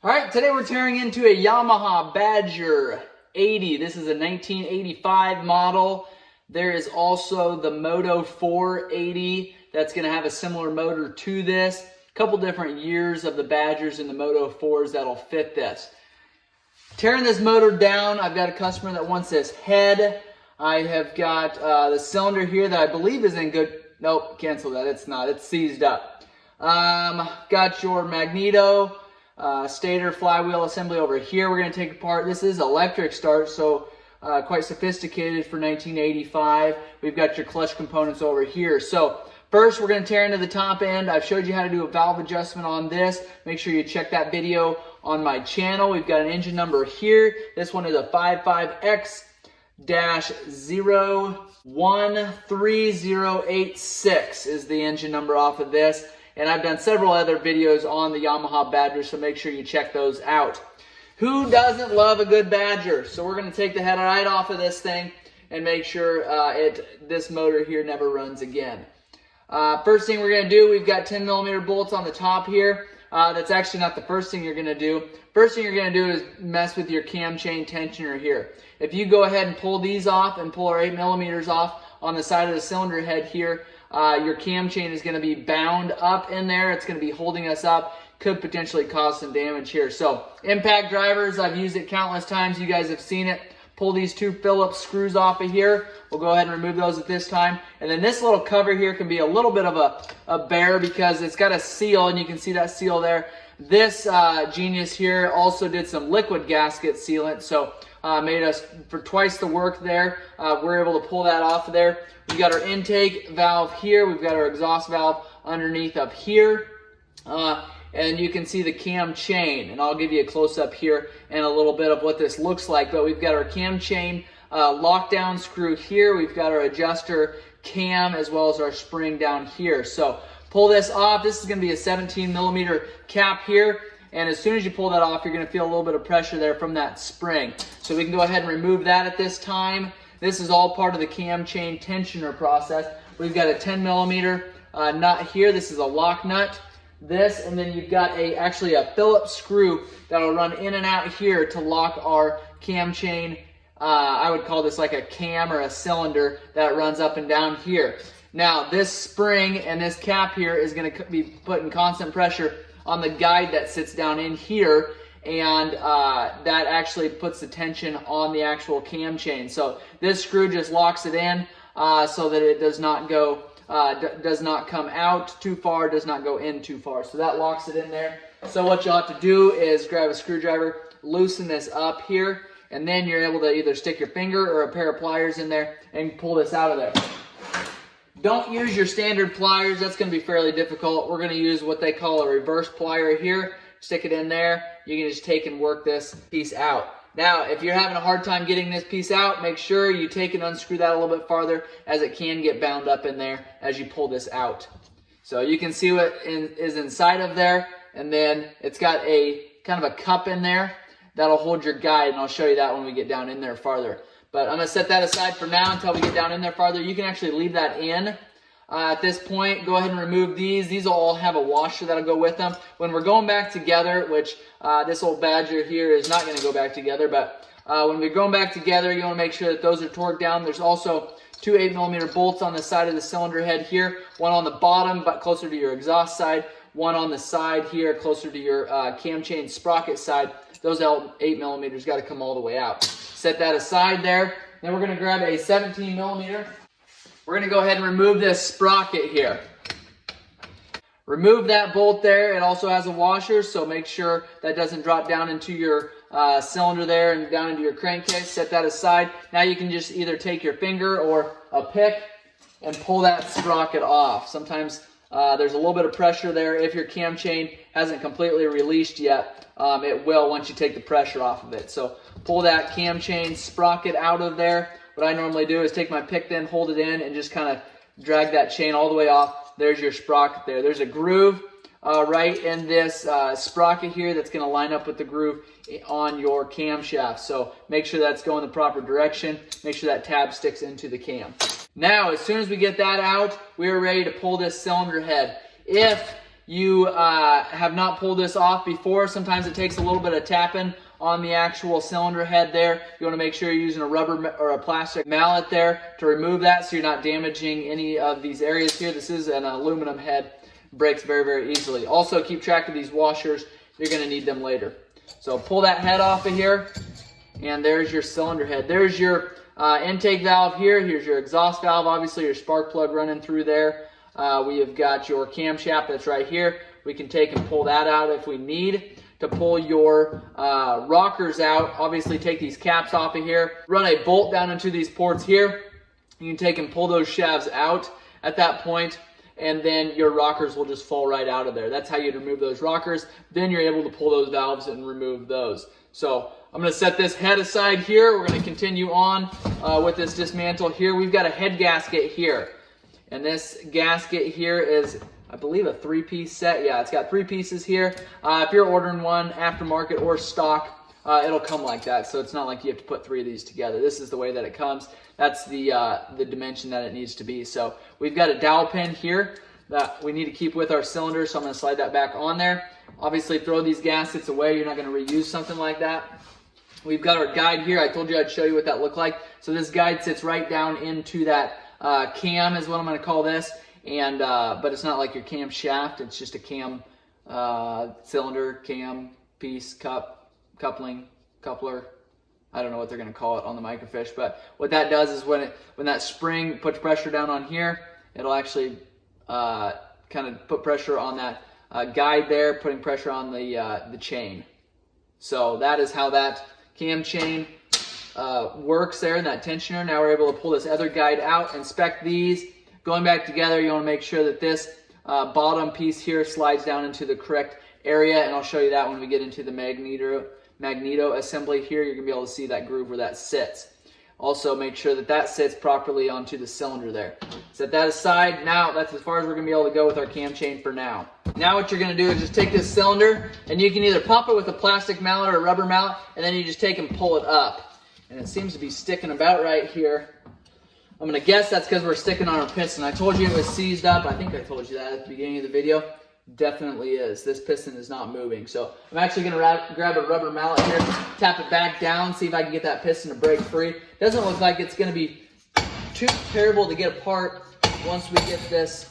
All right, today we're tearing into a Yamaha Badger 80. This is a 1985 model. There is also the Moto 480 that's going to have a similar motor to this. A couple different years of the Badgers and the Moto 4s that'll fit this. Tearing this motor down, I've got a customer that wants this head. I have got the cylinder here that I believe is in good... Nope, cancel that. It's not. It's seized up. Got your Magneto, stator, flywheel assembly over here. We're going to take apart. This is electric start, so quite sophisticated for 1985. We've got your clutch components over here. So first, we're going to tear into the top end. I've showed you how to do a valve adjustment on this. Make sure you check that video on my channel. We've got an engine number here. This one is a 55X-013086 is the engine number off of this. And I've done several other videos on the Yamaha Badger, so make sure you check those out. Who doesn't love a good Badger? So we're going to take the head right off of this thing and make sure this motor here never runs again. First thing we're going to do, we've got 10mm bolts on the top here. That's actually not the first thing you're going to do. First thing you're going to do is mess with your cam chain tensioner here. If you go ahead and pull these off and pull our 8mm off on the side of the cylinder head here, your cam chain is going to be bound up in there. It's going to be holding us up. Could potentially cause some damage here. So impact drivers, I've used it countless times. You guys have seen it. Pull these two Phillips screws off of here. We'll go ahead and remove those at this time. And then this little cover here can be a little bit of a bear because it's got a seal, and you can see that seal there. This genius here also did some liquid gasket sealant, so made us for twice the work there. We're able to pull that off of there. We've got our intake valve here. We've got our exhaust valve underneath up here. And you can see the cam chain, and I'll give you a close-up here and a little bit of what this looks like. But we've got our cam chain lockdown screw here. We've got our adjuster cam as well as our spring down here. So pull this off. This is going to be a 17mm cap here. And as soon as you pull that off, you're going to feel a little bit of pressure there from that spring. So we can go ahead and remove that at this time. This is all part of the cam chain tensioner process. We've got a 10mm nut here. This is a lock nut. This, and then you've got actually a Phillips screw that'll run in and out here to lock our cam chain. I would call this like a cam or a cylinder that runs up and down here. Now this spring and this cap here is going to be putting constant pressure on the guide that sits down in here, and that actually puts the tension on the actual cam chain. So this screw just locks it in so that it does not go does not come out too far, does not go in too far. So that locks it in there. So what you'll have to do is grab a screwdriver, loosen this up here, and then you're able to either stick your finger or a pair of pliers in there and pull this out of there. Don't use your standard pliers. That's going to be fairly difficult. We're going to use what they call a reverse plier here. Stick it in there. You can just take and work this piece out. Now, if you're having a hard time getting this piece out, make sure you take and unscrew that a little bit farther, as it can get bound up in there as you pull this out. So you can see what is inside of there, and then it's got a kind of a cup in there that'll hold your guide, and I'll show you that when we get down in there farther. But I'm going to set that aside for now until we get down in there farther. You can actually leave that in. At this point, go ahead and remove these. These will all have a washer that'll go with them. When we're going back together, which this old Badger here is not going to go back together, but when we're going back together, you want to make sure that those are torqued down. There's also two 8mm bolts on the side of the cylinder head here. One on the bottom, but closer to your exhaust side. One on the side here, closer to your cam chain sprocket side. Those 8mm got to come all the way out. Set that aside there. Then we're going to grab a 17mm. We're going to go ahead and remove this sprocket here. Remove that bolt there. It also has a washer, so make sure that doesn't drop down into your cylinder there and down into your crankcase. Set that aside. Now you can just either take your finger or a pick and pull that sprocket off. Sometimes there's a little bit of pressure there. If your cam chain hasn't completely released yet, it will once you take the pressure off of it. So pull that cam chain sprocket out of there. What I normally do is take my pick, then hold it in and just kind of drag that chain all the way off. There's your sprocket there. There's a groove right in this sprocket here that's going to line up with the groove on your camshaft. So make sure that's going the proper direction. Make sure that tab sticks into the cam. Now, as soon as we get that out, we are ready to pull this cylinder head. If you have not pulled this off before, sometimes it takes a little bit of tapping on the actual cylinder head there. You want to make sure you're using a rubber or a plastic mallet there to remove that so you're not damaging any of these areas here. This is an aluminum head, breaks very, very easily. Also, keep track of these washers. You're going to need them later. So pull that head off of here, and there's your cylinder head. There's your intake valve here. Here's your exhaust valve, obviously your spark plug running through there. We have got your camshaft that's right here. We can take and pull that out if we need. To pull your rockers out, obviously take these caps off of here, run a bolt down into these ports here. You can take and pull those shafts out at that point, and then your rockers will just fall right out of there. That's how you remove those rockers. Then you're able to pull those valves and remove those. So I'm going to set this head aside here. We're going to continue on with this dismantle here. We've got a head gasket here, and this gasket here is, I believe, a 3-piece set. Yeah, it's got 3 pieces here. If you're ordering one aftermarket or stock, it'll come like that. So it's not like you have to put 3 of these together. This is the way that it comes. That's the dimension that it needs to be. So we've got a dowel pin here that we need to keep with our cylinder. So I'm going to slide that back on there. Obviously, throw these gaskets away. You're not going to reuse something like that. We've got our guide here. I told you I'd show you what that looked like. So this guide sits right down into that cam is what I'm going to call this. And but it's not like your cam shaft. It's just a cam cylinder, cam piece, coupling, coupler. I don't know what they're going to call it on the microfiche, but what that does is when that spring puts pressure down on here, it'll actually kind of put pressure on that guide there, putting pressure on the chain. So that is how that cam chain works there in that tensioner. Now we're able to pull this other guide out, inspect these. Going back together, you want to make sure that this bottom piece here slides down into the correct area, and I'll show you that when we get into the Magneto assembly here. You're going to be able to see that groove where that sits. Also, make sure that that sits properly onto the cylinder there. Set that aside. Now, that's as far as we're going to be able to go with our cam chain for now. Now what you're going to do is just take this cylinder, and you can either pop it with a plastic mallet or a rubber mallet, and then you just take and pull it up. And it seems to be sticking about right here. I'm going to guess that's because we're sticking on our piston. I told you it was seized up. I think I told you that at the beginning of the video. Definitely is. This piston is not moving. So I'm actually going to grab a rubber mallet here, tap it back down, see if I can get that piston to break free. Doesn't look like it's going to be too terrible to get apart once we get this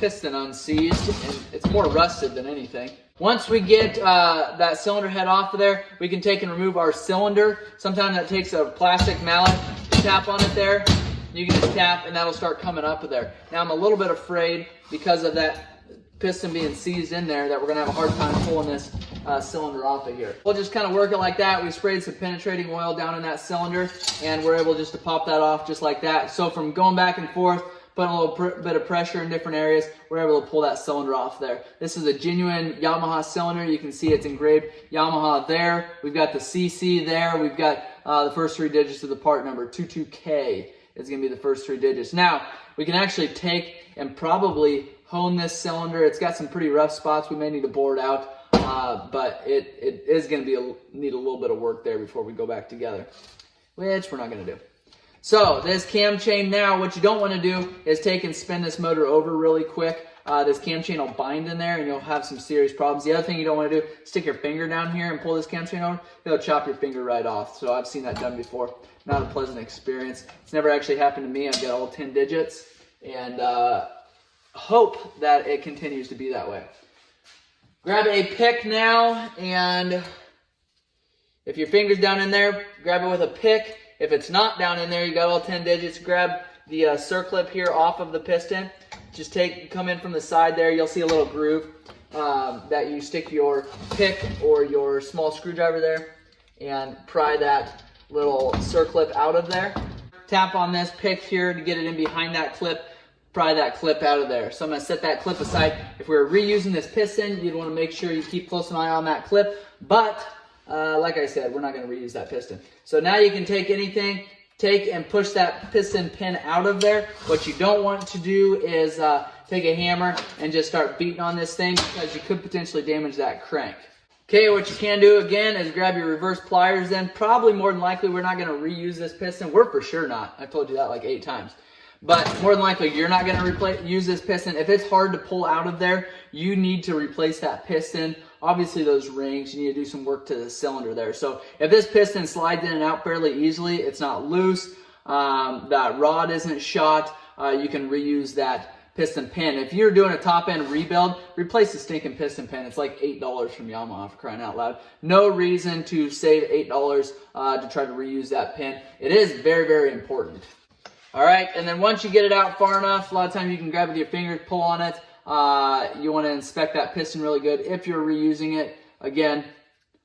piston unseized. And it's more rusted than anything. Once we get that cylinder head off of there, we can take and remove our cylinder. Sometimes that takes a plastic mallet. Tap on it there, you can just tap and that'll start coming up there. Now I'm a little bit afraid because of that piston being seized in there that we're going to have a hard time pulling this cylinder off of here. We'll just kind of work it like that. We sprayed some penetrating oil down in that cylinder and we're able just to pop that off just like that. So from going back and forth, putting a little bit of pressure in different areas, we're able to pull that cylinder off there. This is a genuine Yamaha cylinder. You can see it's engraved Yamaha there. We've got the CC there. We've got the first 3 digits of the part number. 22K is going to be the first 3 digits. Now, we can actually take and probably hone this cylinder. It's got some pretty rough spots. We may need to bore it out, but it is going to need a little bit of work there before we go back together, which we're not going to do. So this cam chain now, what you don't want to do is take and spin this motor over really quick. This cam chain will bind in there and you'll have some serious problems. The other thing you don't want to do is stick your finger down here and pull this cam chain over. It'll chop your finger right off. So I've seen that done before. Not a pleasant experience. It's never actually happened to me. I've got all 10 digits and hope that it continues to be that way. Grab a pick now, and if your finger's down in there, grab it with a pick. If it's not down in there, you got all 10 digits, grab the circlip here off of the piston. Just come in from the side there. You'll see a little groove that you stick your pick or your small screwdriver there and pry that little circlip out of there. Tap on this pick here to get it in behind that clip. Pry that clip out of there. So I'm going to set that clip aside. If we're reusing this piston, you'd want to make sure you keep close an eye on that clip. But like I said, we're not going to reuse that piston. So now you can take anything, take and push that piston pin out of there. What you don't want to do is take a hammer and just start beating on this thing, because you could potentially damage that crank. Okay, what you can do again is grab your reverse pliers then. Probably more than likely we're not going to reuse this piston. We're for sure not. I've told you that like 8 times. but more than likely you're not going to use this piston. If it's hard to pull out of there, you need to replace that piston. Obviously those rings, you need to do some work to the cylinder there. So if this piston slides in and out fairly easily, it's not loose, that rod isn't shot, you can reuse that piston pin. If you're doing a top end rebuild, replace the stinking piston pin. It's like $8 from Yamaha, for crying out loud. No reason to save $8 to try to reuse that pin. It is very, very important. All right, and then once you get it out far enough, a lot of times you can grab with your fingers, pull on it. You want to inspect that piston really good if you're reusing it. Again,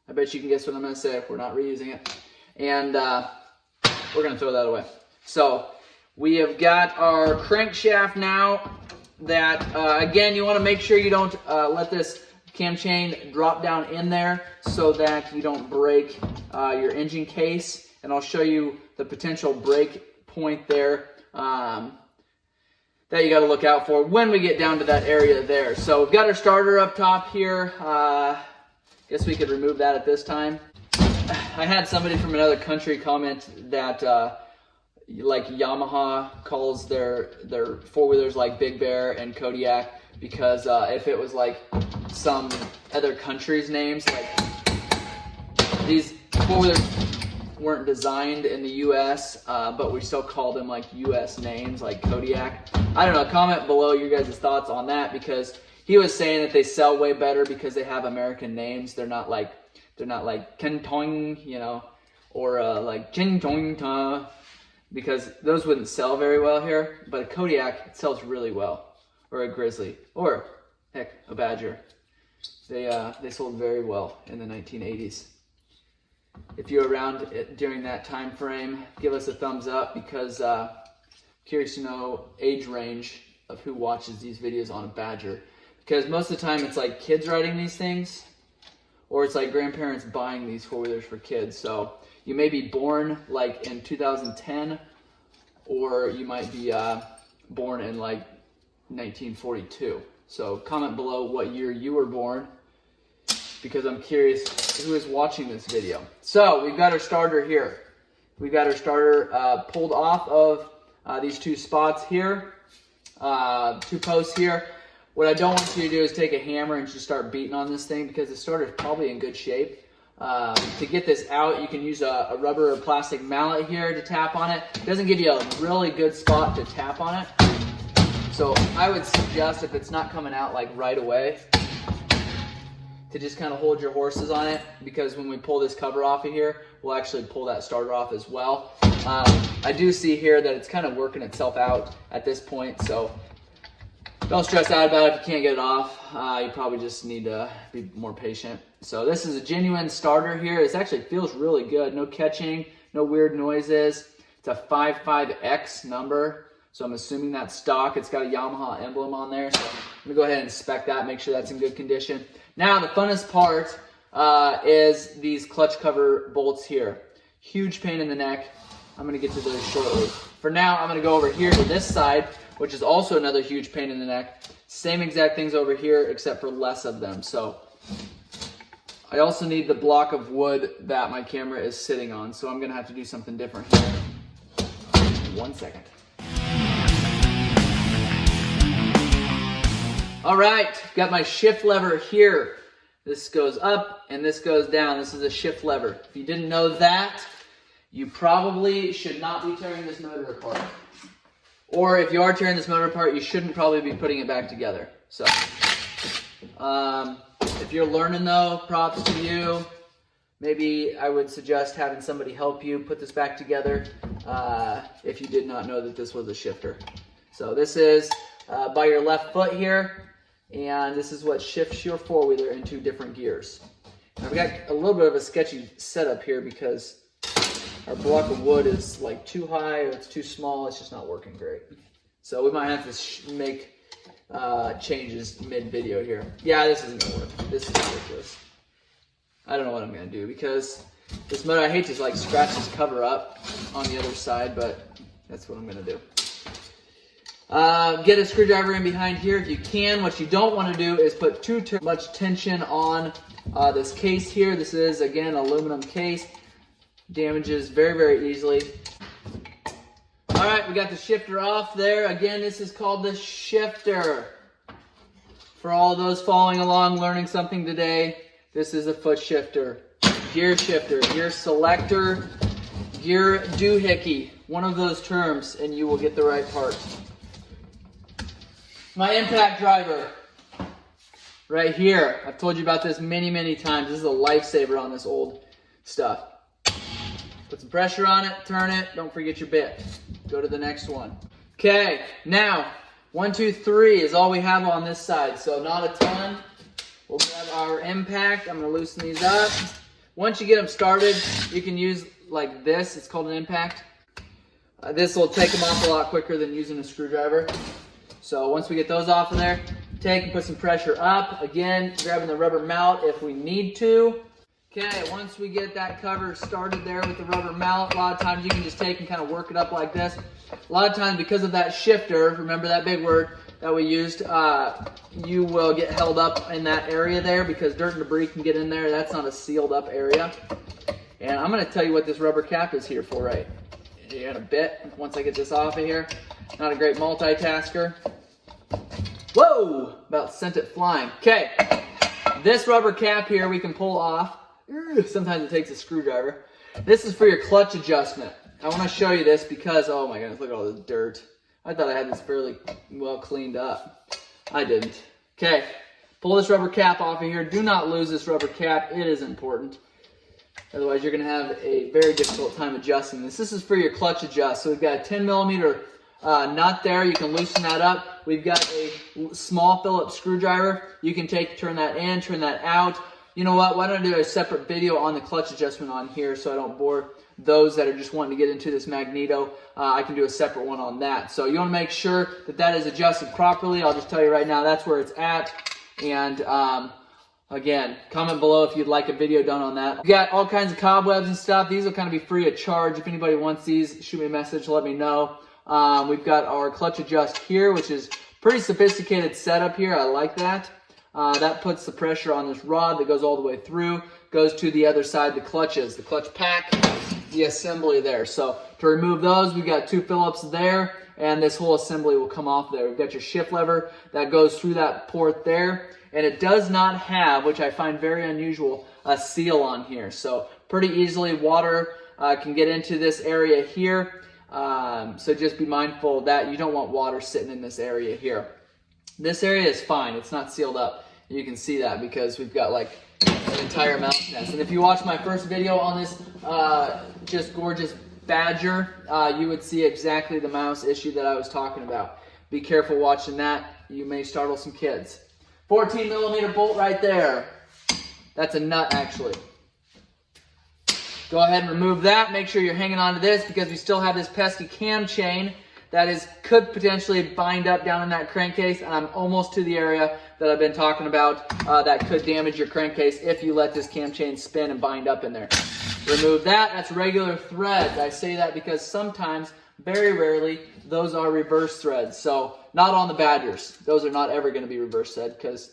I bet you can guess what I'm going to say if we're not reusing it. And we're going to throw that away. So we have got our crankshaft now that, again, you want to make sure you don't let this cam chain drop down in there so that you don't break your engine case. And I'll show you the potential break point there that you got to look out for when we get down to that area there. So we've got our starter up top here. Guess we could remove that at this time. I had somebody from another country comment that like Yamaha calls their four-wheelers like Big Bear and Kodiak because if it was like some other country's names, like these four-wheelers weren't designed in the US, but we still call them like US names like Kodiak. I don't know, comment below your guys' thoughts on that, because he was saying that they sell way better because they have American names. They're not like Kentong, you know, or like Jintong, because those wouldn't sell very well here. But a Kodiak, it sells really well, or a Grizzly, or heck, a Badger. They sold very well in the 1980s. If you're around during that time frame, give us a thumbs up, because curious to know age range of who watches these videos on a Badger, because most of the time it's like kids riding these things, or it's like grandparents buying these four-wheelers for kids. So you may be born like in 2010, or you might be born in like 1942. So comment below what year you were born, because I'm curious who is watching this video. So we've got our starter here. We've got our starter pulled off of these two spots here, two posts here. What I don't want you to do is take a hammer and just start beating on this thing, because the starter is probably in good shape. To get this out, you can use a rubber or plastic mallet here to tap on it. It doesn't give you a really good spot to tap on it. So I would suggest, if it's not coming out like right away, to just kind of hold your horses on it, because when we pull this cover off of here, we'll actually pull that starter off as well. I do see here that it's kind of working itself out at this point, so don't stress out about it if you can't get it off. You probably just need to be more patient. So this is a genuine starter here. It actually feels really good. No catching, no weird noises. It's a 55X number, so I'm assuming that's stock. It's got a Yamaha emblem on there, so I'm gonna go ahead and inspect that, make sure that's in good condition. Now the funnest part is these clutch cover bolts here. Huge pain in the neck. I'm gonna get to those shortly. For now, I'm gonna go over here to this side, which is also another huge pain in the neck. Same exact things over here, except for less of them. So I also need the block of wood that my camera is sitting on, so I'm gonna have to do something different here. 1 second. All right, got my shift lever here. This goes up and this goes down. This is a shift lever. If you didn't know that, you probably should not be tearing this motor apart. Or if you are tearing this motor apart, you shouldn't probably be putting it back together. So, if you're learning though, props to you. Maybe I would suggest having somebody help you put this back together if you did not know that this was a shifter. So this is by your left foot here, and this is what shifts your four-wheeler into different gears. Now, I've got a little bit of a sketchy setup here because our block of wood is like too high or it's too small. It's just not working great. So we might have to make changes mid-video here. Yeah, this isn't gonna work. This is ridiculous. I don't know what I'm gonna do, because this motor, I hate to like scratch this cover up on the other side, but that's what I'm gonna do. Get a screwdriver in behind here if you can. What you don't want to do is put too much tension on this case here. This is, again, aluminum case. Damages very, very easily. All right, we got the shifter off there. Again, this is called the shifter. For all those following along, learning something today, this is a foot shifter, gear selector, gear doohickey. One of those terms, and you will get the right part. My impact driver, right here. I've told you about this many, many times. This is a lifesaver on this old stuff. Put some pressure on it, turn it, don't forget your bit. Go to the next one. Okay, now, 1, 2, 3 is all we have on this side, so not a ton. We'll grab our impact. I'm gonna loosen these up. Once you get them started, you can use like this. It's called an impact. This will take them off a lot quicker than using a screwdriver. So once we get those off of there, take and put some pressure up. Again, grabbing the rubber mallet if we need to. Okay, once we get that cover started there with the rubber mallet, a lot of times you can just take and kind of work it up like this. A lot of times because of that shifter, remember that big word that we used, you will get held up in that area there because dirt and debris can get in there. That's not a sealed up area. And I'm going to tell you what this rubber cap is here for, right? In a bit, once I get this off of here. Not a great multitasker. Whoa! About sent it flying. Okay, this rubber cap here we can pull off. Sometimes it takes a screwdriver. This is for your clutch adjustment. I want to show you this because, oh my goodness, look at all this dirt. I thought I had this fairly well cleaned up. I didn't. Okay, pull this rubber cap off of here. Do not lose this rubber cap. It is important. Otherwise, you're going to have a very difficult time adjusting this. This is for your clutch adjust. So we've got a 10 millimeter nut there. You can loosen that up. We've got a small Phillips screwdriver. You can turn that in, turn that out. You know what? Why don't I do a separate video on the clutch adjustment on here so I don't bore those that are just wanting to get into this Magneto. I can do a separate one on that. So you want to make sure that that is adjusted properly. I'll just tell you right now, that's where it's at. And again, comment below if you'd like a video done on that. We got all kinds of cobwebs and stuff. These will kind of be free of charge. If anybody wants these, shoot me a message, let me know. We've got our clutch adjust here, which is pretty sophisticated setup here. I like that. That puts the pressure on this rod that goes all the way through, goes to the other side, the clutches, the clutch pack, the assembly there. So to remove those, we've got 2 Phillips there, and this whole assembly will come off there. We've got your shift lever that goes through that port there, and it does not have, which I find very unusual, a seal on here. So pretty easily water can get into this area here. So just be mindful of that. You don't want water sitting in this area here. This area is fine. It's not sealed up. You can see that because we've got like an entire mouse nest. And if you watch my first video on this just gorgeous Badger, you would see exactly the mouse issue that I was talking about. Be careful watching that. You may startle some kids. 14 millimeter bolt right there. That's a nut actually. Go ahead and remove that. Make sure you're hanging on to this because we still have this pesky cam chain that could potentially bind up down in that crankcase, and I'm almost to the area that I've been talking about that could damage your crankcase if you let this cam chain spin and bind up in there. Remove that. That's regular threads. I say that because sometimes, very rarely, those are reverse threads. So not on the Badgers. Those are not ever going to be reverse thread because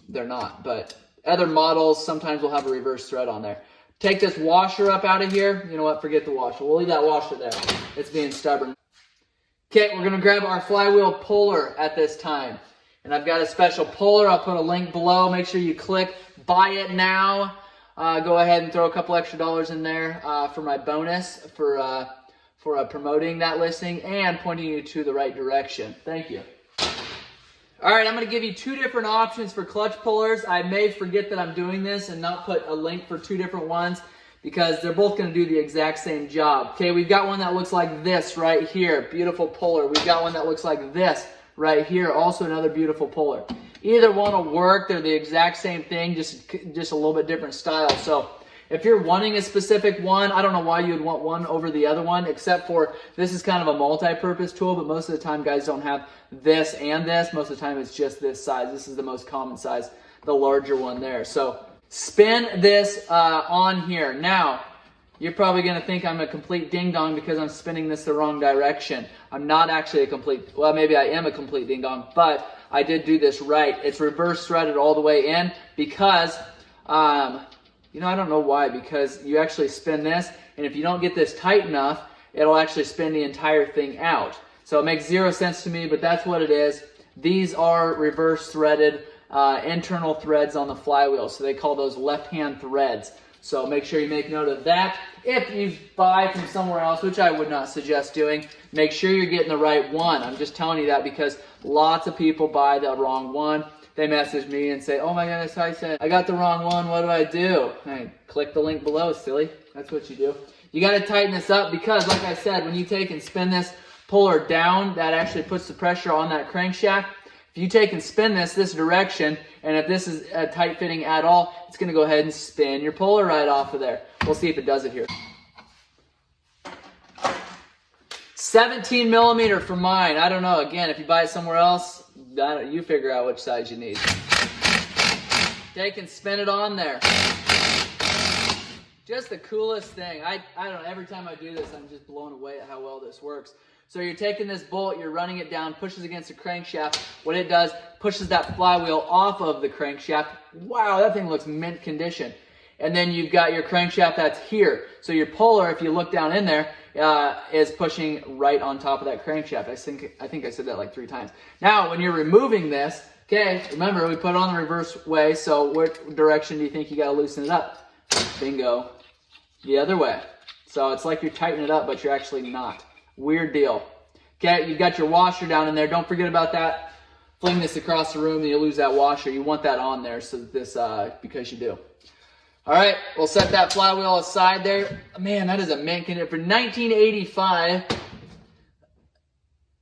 they're not. But other models sometimes will have a reverse thread on there. Take this washer up out of here. You know what? Forget the washer. We'll leave that washer there. It's being stubborn. Okay, we're going to grab our flywheel puller at this time. And I've got a special puller. I'll put a link below. Make sure you click buy it now. Go ahead and throw a couple extra dollars in there for my bonus for promoting that listing and pointing you to the right direction. Thank you. All right, I'm going to give you 2 different options for clutch pullers. I may forget that I'm doing this and not put a link for 2 different ones because they're both going to do the exact same job. Okay, we've got one that looks like this right here. Beautiful puller. We've got one that looks like this right here. Also another beautiful puller. Either one will work. They're the exact same thing, just a little bit different style. So if you're wanting a specific one, I don't know why you would want one over the other one, except for this is kind of a multi-purpose tool, but most of the time guys don't have this and this. Most of the time it's just this size. This is the most common size, the larger one there. So spin this on here. Now, you're probably going to think I'm a complete ding-dong because I'm spinning this the wrong direction. I'm not actually a complete, well, maybe I am a complete ding-dong, but I did do this right. It's reverse threaded all the way in because, you know, I don't know why, because you actually spin this, and if you don't get this tight enough, it'll actually spin the entire thing out. So it makes zero sense to me, but that's what it is. These are reverse threaded internal threads on the flywheel, so they call those left-hand threads. So make sure you make note of that. If you buy from somewhere else, which I would not suggest doing, make sure you're getting the right one. I'm just telling you that because lots of people buy the wrong one. They message me and say, oh my goodness, Tyson, I got the wrong one, what do I do? Hey, click the link below, silly. That's what you do. You got to tighten this up because, like I said, when you take and spin this puller down, that actually puts the pressure on that crankshaft. If you take and spin this direction, and if this is tight fitting at all, it's going to go ahead and spin your puller right off of there. We'll see if it does it here. 17 millimeter for mine. I don't know. Again, if you buy it somewhere else, you figure out which size you need. Take and spin it on there. Just the coolest thing. I don't know, every time I do this, I'm just blown away at how well this works. So you're taking this bolt, you're running it down, pushes against the crankshaft. What it does, pushes that flywheel off of the crankshaft. Wow, that thing looks mint condition. And then you've got your crankshaft that's here. So your puller, if you look down in there, is pushing right on top of that crankshaft. I think I said that like 3 times. Now, when you're removing this, okay, remember we put it on the reverse way, so what direction do you think you gotta loosen it up? Bingo. The other way. So it's like you're tightening it up, but you're actually not. Weird deal. Okay, you've got your washer down in there. Don't forget about that. Fling this across the room and you'll lose that washer. You want that on there so that this, because you do. All right, we'll set that flywheel aside there. Man, that is a mint condition. For 1985,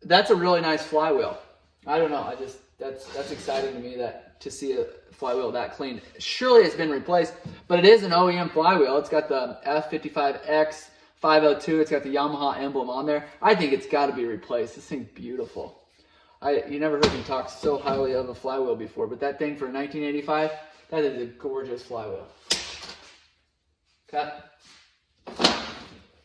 that's a really nice flywheel. I don't know. That's exciting to me to see a flywheel that clean. Surely it's been replaced, but it is an OEM flywheel. It's got the F55X 502. It's got the Yamaha emblem on there. I think it's got to be replaced. This thing's beautiful. You never heard me talk so highly of a flywheel before, but that thing for 1985, that is a gorgeous flywheel. Okay.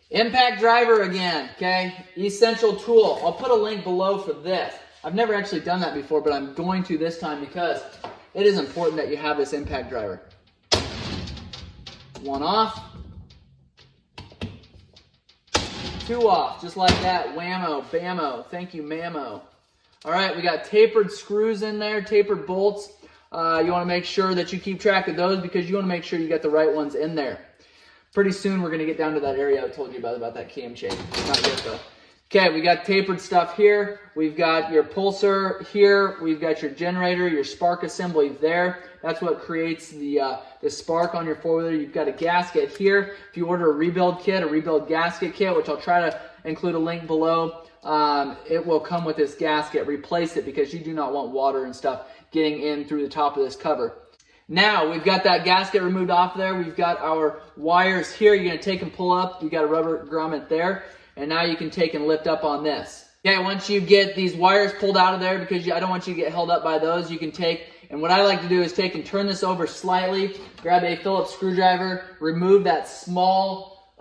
Impact driver again, okay? Essential tool. I'll put a link below for this. I've never actually done that before, but I'm going to this time because it is important that you have this impact driver. One off. 2 off, just like that. Whammo, bammo. Thank you, mammo. All right, we got tapered screws in there, tapered bolts. You want to make sure that you keep track of those because you want to make sure you get the right ones in there. Pretty soon we're going to get down to that area I told you about that cam chain. Not yet though. Okay, we got tapered stuff here. We've got your pulsar here. We've got your generator, your spark assembly there. That's what creates the spark on your four-wheeler. You've got a gasket here. If you order a rebuild kit, a rebuild gasket kit, which I'll try to include a link below, it will come with this gasket. Replace it because you do not want water and stuff getting in through the top of this cover. Now, we've got that gasket removed off there. We've got our wires here. You're going to take and pull up. You've got a rubber grommet there. And now you can take and lift up on this. Okay, once you get these wires pulled out of there, because I don't want you to get held up by those, you can take, and what I like to do is take and turn this over slightly, grab a Phillips screwdriver, remove that small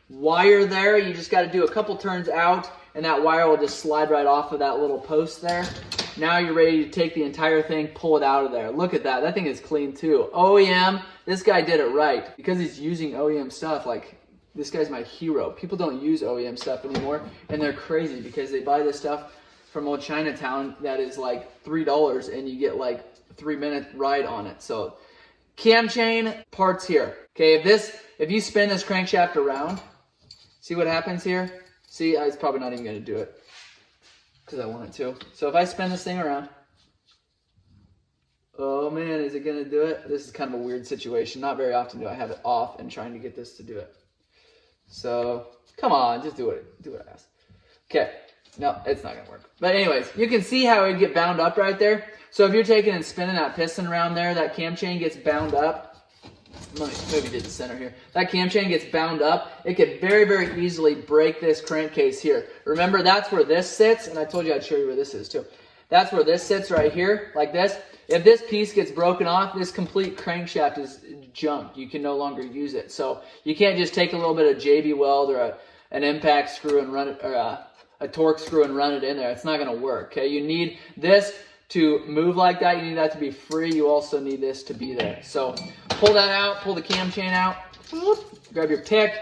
wire there. You just got to do a couple turns out, and that wire will just slide right off of that little post there. Now you're ready to take the entire thing, pull it out of there. Look at that. That thing is clean too. OEM, this guy did it right. Because he's using OEM stuff, like, this guy's my hero. People don't use OEM stuff anymore, and they're crazy because they buy this stuff from old Chinatown that is like $3, and you get like 3-minute ride on it. So, cam chain parts here. Okay, if you spin this crankshaft around, see what happens here? See, it's probably not even going to do it because I want it to. So if I spin this thing around, oh man, is it going to do it? This is kind of a weird situation. Not very often do I have it off and trying to get this to do it. So, come on, just do it. Do what I ask. Okay. No, it's not going to work. But anyways, you can see how it would get bound up right there. So if you're taking and spinning that piston around there, that cam chain gets bound up. Let me maybe get the center here. That cam chain gets bound up. It could very, very easily break this crankcase here. Remember, that's where this sits. And I told you I'd show you where this is too. That's where this sits right here, like this. If this piece gets broken off, this complete crankshaft is junk. You can no longer use it. So you can't just take a little bit of JB weld or an impact screw and run it, or a torque screw and run it in there. It's not going to work. Okay, you need this to move like that. You need that to be free. You also need this to be there. So pull that out. Pull the cam chain out. Grab your pick.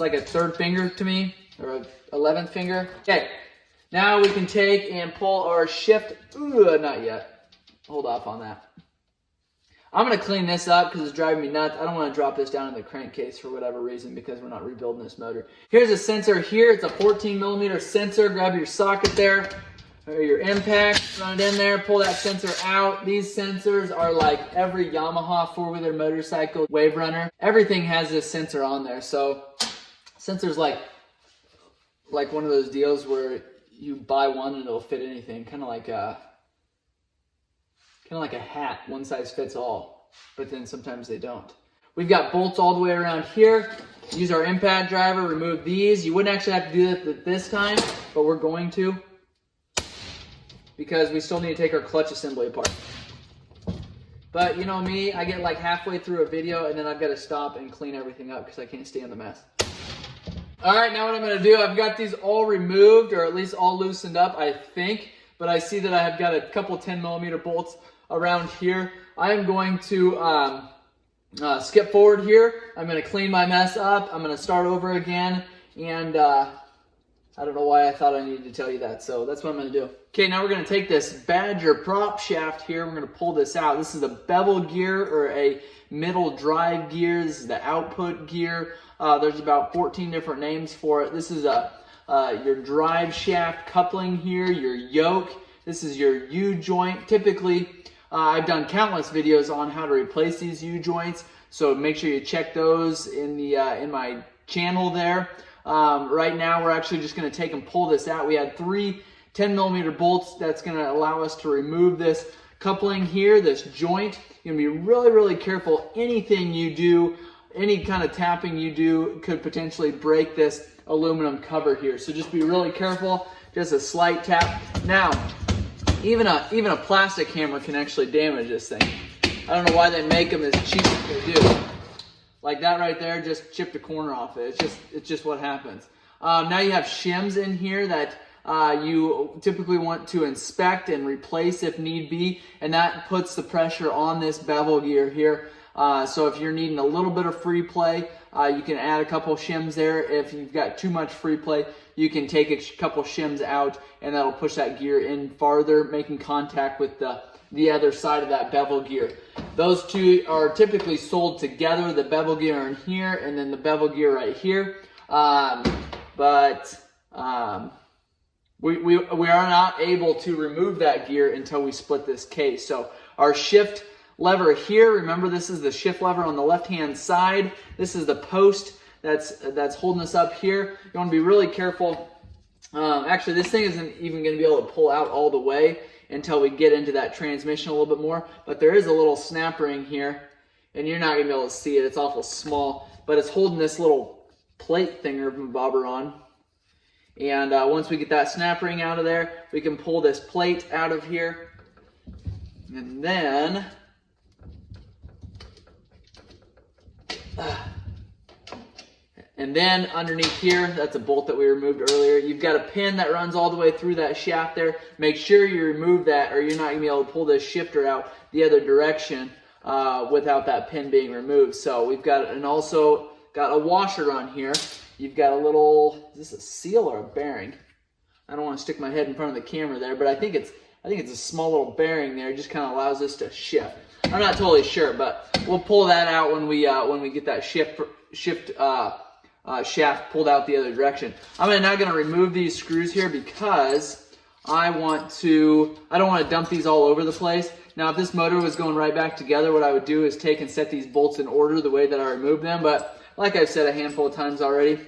It's like a third finger to me, or a 11th finger. Okay, now we can take and pull our shift. Ooh, not yet. Hold off on that. I'm going to clean this up because it's driving me nuts. I don't want to drop this down in the crankcase for whatever reason because we're not rebuilding this motor. Here's a sensor here. It's a 14mm sensor. Grab your socket there, or your impact, run it in there, pull that sensor out. These sensors are like every Yamaha four-wheeler motorcycle wave runner. Everything has this sensor on there. So sensors like one of those deals where you buy one and it'll fit anything, kind of like a hat, one size fits all, but then sometimes they don't. We've got bolts all the way around here. Use our impact driver, remove these. You wouldn't actually have to do that this time, but we're going to, because we still need to take our clutch assembly apart. But you know me, I get like halfway through a video and then I've got to stop and clean everything up because I can't stand the mess. All right, now what I'm going to do, I've got these all removed, or at least all loosened up, I think, but I see that I have got a couple 10mm bolts around here. I am going to skip forward here. I'm going to clean my mess up. I'm going to start over again, and I don't know why I thought I needed to tell you that, so that's what I'm going to do. Okay, now we're going to take this Badger prop shaft here. We're going to pull this out. This is a bevel gear or a middle drive gear. This is the output gear. There's about 14 different names for it. This is your drive shaft coupling here, your yoke. This is your U-joint. Typically, I've done countless videos on how to replace these U-joints, so make sure you check those in my channel there. Right now, we're actually just going to take and pull this out. We had 3 10mm bolts. That's going to allow us to remove this coupling here, this joint. You're going to be really, really careful. Anything you do, any kind of tapping you do could potentially break this aluminum cover here. So just be really careful. Just a slight tap. Now, even a plastic hammer can actually damage this thing. I don't know why they make them as cheap as they do. Like that right there just chipped a corner off it. It's just what happens. Now you have shims in here that you typically want to inspect and replace if need be, and that puts the pressure on this bevel gear here. So if you're needing a little bit of free play, you can add a couple shims there. If you've got too much free play, you can take a couple shims out, and that'll push that gear in farther, making contact with the other side of that bevel gear. Those two are typically sold together, the bevel gear in here and then the bevel gear right here. We are not able to remove that gear until we split this case. So our shift lever here, remember this is the shift lever on the left-hand side. This is the post that's holding us up here. You want to be really careful. Actually, this thing isn't even going to be able to pull out all the way until we get into that transmission a little bit more. But there is a little snap ring here, and you're not going to be able to see it. It's awful small, but it's holding this little plate thinger bobber on. And once we get that snap ring out of there, we can pull this plate out of here. And then underneath here, that's a bolt that we removed earlier. You've got a pin that runs all the way through that shaft there. Make sure you remove that, or you're not going to be able to pull this shifter out the other direction without that pin being removed. So we've got, and also got a washer on here. You've got a little, is this a seal or a bearing? I don't want to stick my head in front of the camera there, but I think it's a small little bearing there. It just kind of allows this to shift. I'm not totally sure, but we'll pull that out when we get that shift shaft pulled out the other direction. I'm now going to remove these screws here because I don't want to dump these all over the place. Now, if this motor was going right back together, what I would do is take and set these bolts in order the way that I removed them. But like I've said a handful of times already,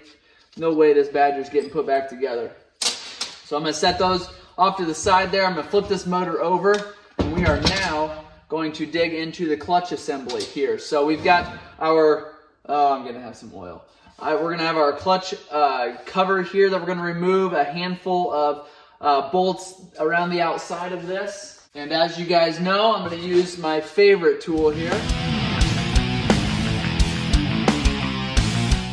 no way this Badger's getting put back together. So I'm going to set those off to the side there. I'm going to flip this motor over, and we are now going to dig into the clutch assembly here. So we've got our, I'm going to have some oil. We're going to have our clutch cover here that we're going to remove, a handful of bolts around the outside of this. And as you guys know, I'm going to use my favorite tool here.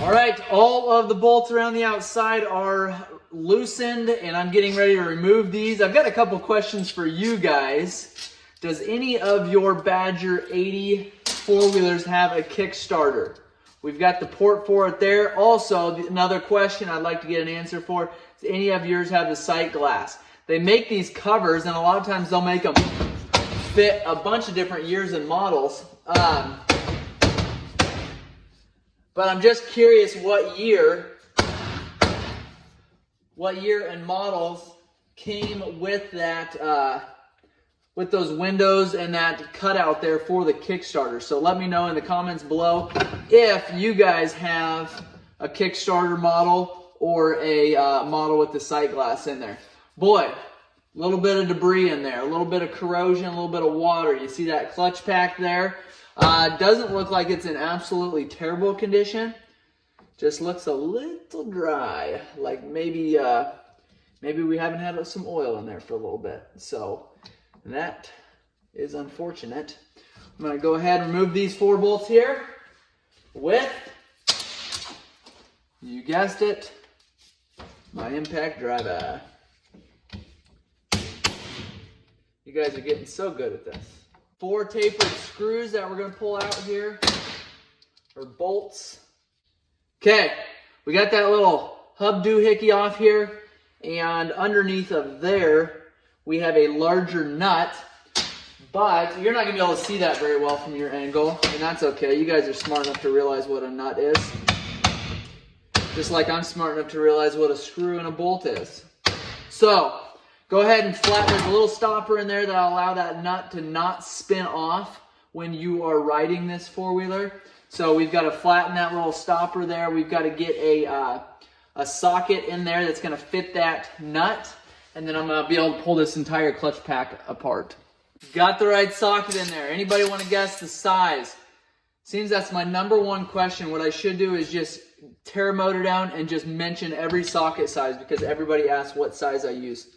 All right, all of the bolts around the outside are loosened, and I'm getting ready to remove these. I've got a couple questions for you guys. Does any of your Badger 80 four-wheelers have a Kickstarter? We've got the port for it there. Also, another question I'd like to get an answer for, does any of yours have the sight glass? They make these covers, and a lot of times they'll make them fit a bunch of different years and models. But I'm just curious what year and models came with that, with those windows and that cutout there for the Kickstarter. So let me know in the comments below if you guys have a Kickstarter model or a model with the sight glass in there. Boy, a little bit of debris in there, a little bit of corrosion, a little bit of water. You see that clutch pack there? Doesn't look like it's in absolutely terrible condition. Just looks a little dry, like maybe we haven't had some oil in there for a little bit. So that is unfortunate. I'm going to go ahead and remove these 4 bolts here with, you guessed it, my impact driver. You guys are getting so good at this. 4 tapered screws that we're going to pull out here, or bolts. Okay, we got that little hub doohickey off here, and underneath of there, we have a larger nut, but you're not going to be able to see that very well from your angle, and that's okay. You guys are smart enough to realize what a nut is, just like I'm smart enough to realize what a screw and a bolt is. So, go ahead and flatten. There's a little stopper in there that'll allow that nut to not spin off when you are riding this 4-wheeler. So we've got to flatten that little stopper there. We've got to get a socket in there that's going to fit that nut. And then I'm going to be able to pull this entire clutch pack apart. Got the right socket in there. Anybody want to guess the size? Seems that's my #1 question. What I should do is just tear a motor down and just mention every socket size, because everybody asks what size I use.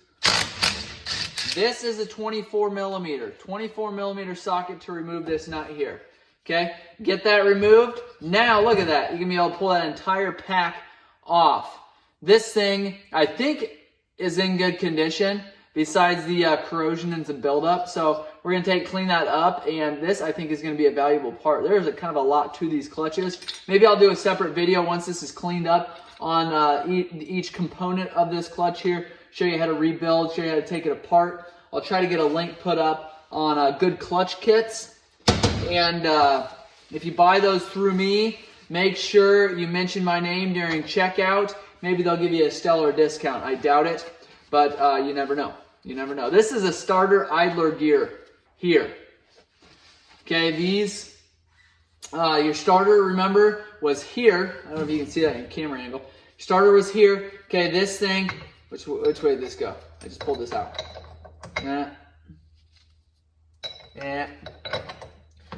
This is a 24 millimeter socket to remove this nut here. Okay, get that removed. Now look at that. You can be able to pull that entire pack off. This thing, I think, is in good condition, besides the corrosion and some buildup. So we're going to clean that up, and this, I think, is going to be a valuable part. There's a kind of a lot to these clutches. Maybe I'll do a separate video once this is cleaned up on each component of this clutch here. Show you how to rebuild, show you how to take it apart. I'll try to get a link put up on good clutch kits. And if you buy those through me, make sure you mention my name during checkout. Maybe they'll give you a stellar discount. I doubt it, but you never know. You never know. This is a starter idler gear here. Okay, these, your starter, remember, was here. I don't know if you can see that in camera angle. Starter was here. Okay, this thing, which way did this go? I just pulled this out. Yeah.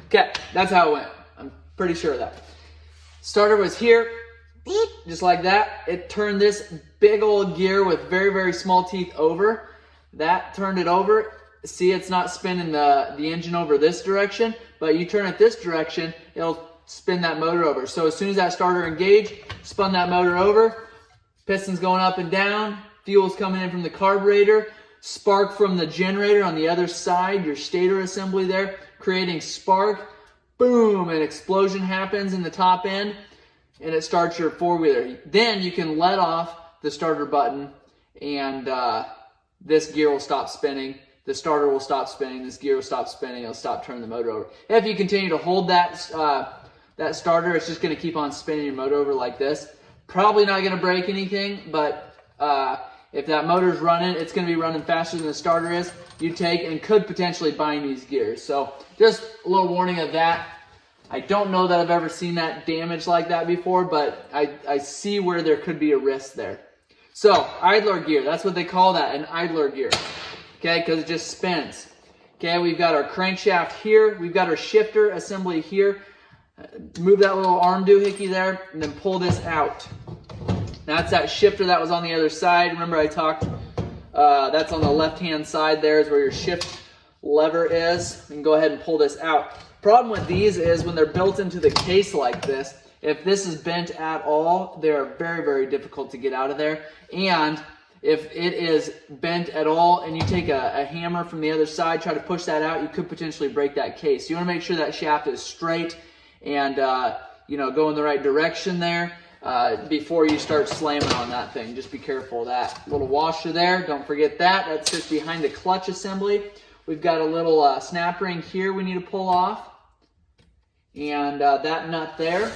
Okay, that's how it went. I'm pretty sure of that. Starter was here, just like that. It turned this big old gear with very, very small teeth over. That turned it over. See, it's not spinning the engine over this direction, but you turn it this direction, it'll spin that motor over. So as soon as that starter engaged, spun that motor over, piston's going up and down, fuel's coming in from the carburetor, spark from the generator on the other side, your stator assembly there, creating spark, boom, an explosion happens in the top end, and it starts your 4-wheeler. Then you can let off the starter button, and this gear will stop spinning, the starter will stop spinning, this gear will stop spinning, it'll stop turning the motor over. If you continue to hold that starter, it's just going to keep on spinning your motor over like this. Probably not going to break anything, but if that motor's running, it's going to be running faster than the starter is. You take and could potentially bind these gears. So just a little warning of that. I don't know that I've ever seen that damage like that before, but I see where there could be a risk there. So idler gear, that's what they call that, an idler gear. Okay, because it just spins. Okay, we've got our crankshaft here. We've got our shifter assembly here. Move that little arm doohickey there, and then pull this out. That's that shifter that was on the other side. Remember I talked, that's on the left-hand side there is where your shift lever is. You can go ahead and pull this out. Problem with these is when they're built into the case like this, if this is bent at all, they're very, very difficult to get out of there. And if it is bent at all and you take a hammer from the other side, try to push that out, you could potentially break that case. You want to make sure that shaft is straight and you know, go in the right direction there before you start slamming on that thing. Just be careful of that. Little washer there, don't forget that. That sits behind the clutch assembly. We've got a little snap ring here we need to pull off. And that nut there,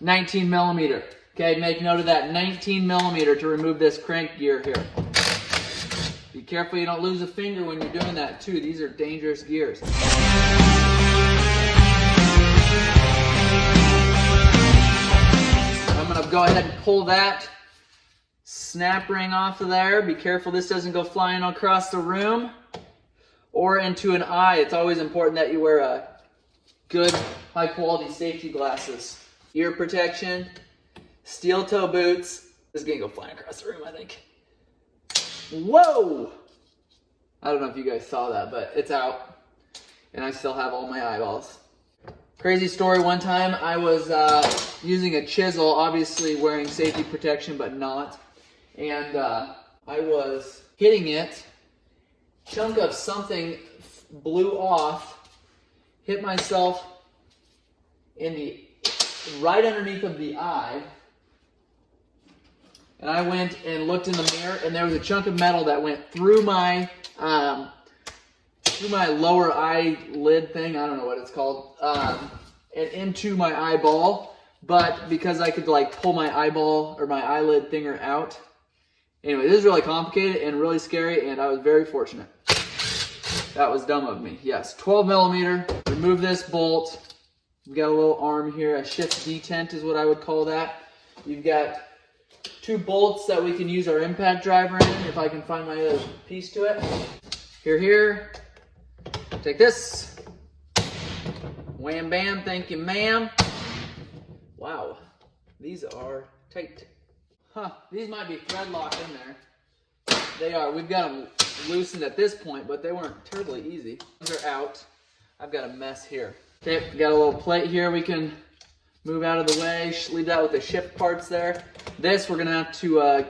19 millimeter. Okay, make note of that, 19 millimeter to remove this crank gear here. Be careful you don't lose a finger when you're doing that too. These are dangerous gears. I'm gonna go ahead and pull that snap ring off of there. Be careful this doesn't go flying across the room or into an eye. It's always important that you wear a good, high quality safety glasses. Ear protection, steel toe boots. This is gonna go flying across the room, I think. Whoa! I don't know if you guys saw that, but it's out. And I still have all my eyeballs. Crazy story, one time I was using a chisel, obviously wearing safety protection, but not. And I was hitting it. Chunk of something blew off, hit myself in the right underneath of the eye, and I went and looked in the mirror, and there was a chunk of metal that went through my lower eyelid thing, I don't know what it's called, and into my eyeball. But because I could like pull my eyeball or my eyelid thinger out, anyway, this is really complicated and really scary, and I was very fortunate. That was dumb of me. Yes, 12 millimeter. Remove this bolt. We've got a little arm here, a shift detent is what I would call that. You've got 2 bolts that we can use our impact driver in, if I can find my other piece to it. Here. Take this. Wham bam, thank you ma'am. Wow, these are tight. Huh, these might be thread locked in there. They are. We've got them loosened at this point, but they weren't terribly easy. These are out. I've got a mess here. Okay, got a little plate here we can move out of the way. Leave that with the shift parts there. This we're gonna have to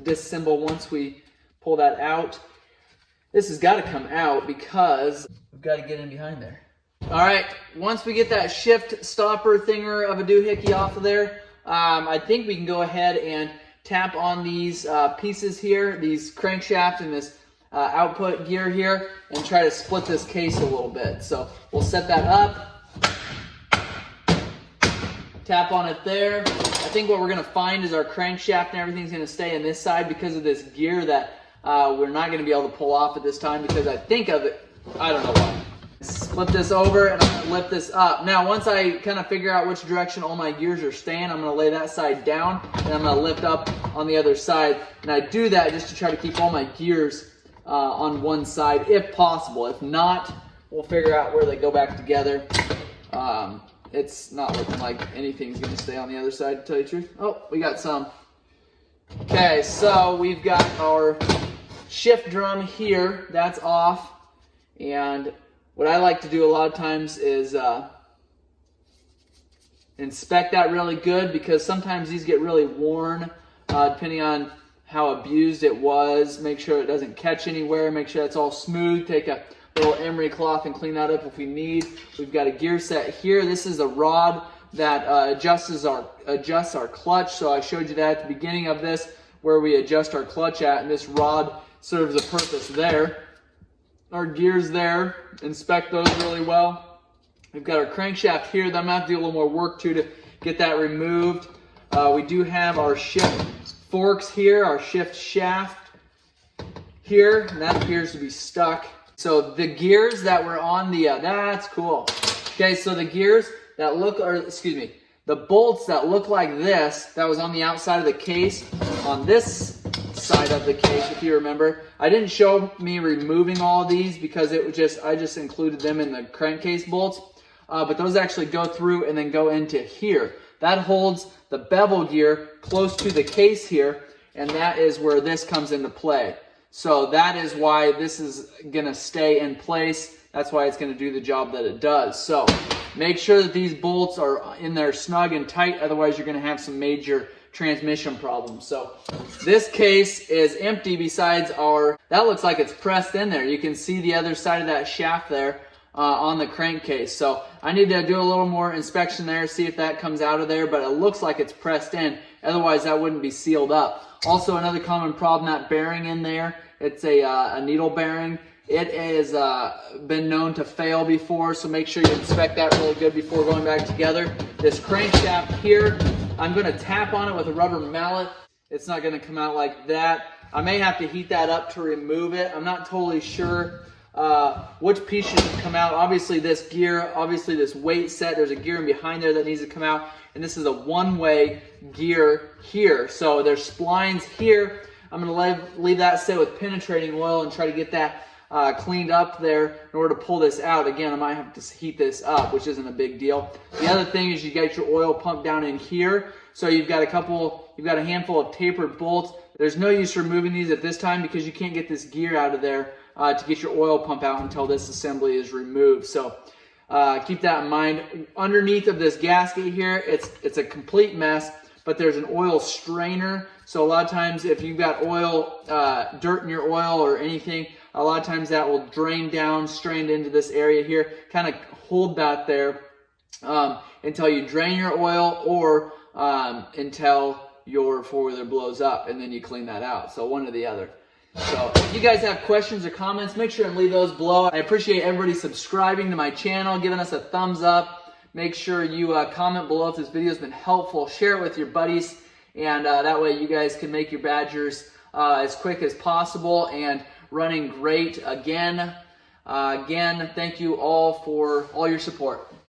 disassemble once we pull that out. This has got to come out because we've got to get in behind there. All right, once we get that shift stopper thinger of a doohickey off of there, I think we can go ahead and tap on these pieces here, these crankshaft and this output gear here, and try to split this case a little bit. So we'll set that up. Tap on it there. I think what we're going to find is our crankshaft and everything's going to stay in this side because of this gear that we're not going to be able to pull off at this time, because I think of it, I don't know why. Flip this over and I'm going to lift this up. Now once I kind of figure out which direction all my gears are staying, I'm going to lay that side down and I'm going to lift up on the other side. And I do that just to try to keep all my gears on one side if possible. If not, we'll figure out where they go back together. It's not looking like anything's going to stay on the other side, to tell you the truth. Oh, we got some. Okay, so we've got our shift drum here. That's off. And what I like to do a lot of times is inspect that really good, because sometimes these get really worn depending on how abused it was. Make sure it doesn't catch anywhere. Make sure it's all smooth. Take a little emery cloth and clean that up if we need. We've got a gear set here. This is a rod that adjusts our clutch. So I showed you that at the beginning of this, where we adjust our clutch at, and this rod serves a purpose there. Our gears there, inspect those really well. We've got our crankshaft here that I'm going to have to do a little more work to get that removed. We do have our shift forks here, our shift shaft here, and that appears to be stuck. So the gears that were on the, that's cool. Okay, so the gears that look, or excuse me, the bolts that look like this, that was on the outside of the case, on this side of the case, if you remember. I didn't show me removing all of these because it was just, I just included them in the crankcase bolts. But those actually go through and then go into here. That holds the bevel gear close to the case here, and that is where this comes into play. So that is why this is gonna stay in place. That's why it's gonna do the job that it does. So make sure that these bolts are in there snug and tight, otherwise you're gonna have some major transmission problems. So this case is empty besides our, that looks like it's pressed in there. You can see the other side of that shaft there. on the crankcase. So I need to do a little more inspection there, see if that comes out of there, but it looks like it's pressed in. Otherwise, that wouldn't be sealed up. Also, another common problem, that bearing in there, it's a needle bearing. It has been known to fail before, so make sure you inspect that really good before going back together. This crankshaft here, I'm going to tap on it with a rubber mallet. It's not going to come out like that. I may have to heat that up to remove it. I'm not totally sure which piece should come out. Obviously this gear, obviously this weight set, there's a gear in behind there that needs to come out, and this is a one-way gear here. So there's splines here. I'm going to leave that sit with penetrating oil and try to get that cleaned up there in order to pull this out. Again, I might have to heat this up, which isn't a big deal. The other thing is you get your oil pump down in here. So you've got a handful of tapered bolts. There's no use removing these at this time because you can't get this gear out of there to get your oil pump out until this assembly is removed. So keep that in mind. Underneath of this gasket here, it's a complete mess, but there's an oil strainer. So a lot of times if you've got oil, dirt in your oil or anything, a lot of times that will drain down, strain into this area here. Kind of hold that there until you drain your oil or until your four-wheeler blows up, and then you clean that out. So one or the other. So if you guys have questions or comments, make sure and leave those below. I appreciate everybody subscribing to my channel, giving us a thumbs up. Make sure you comment below if this video has been helpful. Share it with your buddies, and that way you guys can make your Badgers as quick as possible and running great again. Again, thank you all for all your support.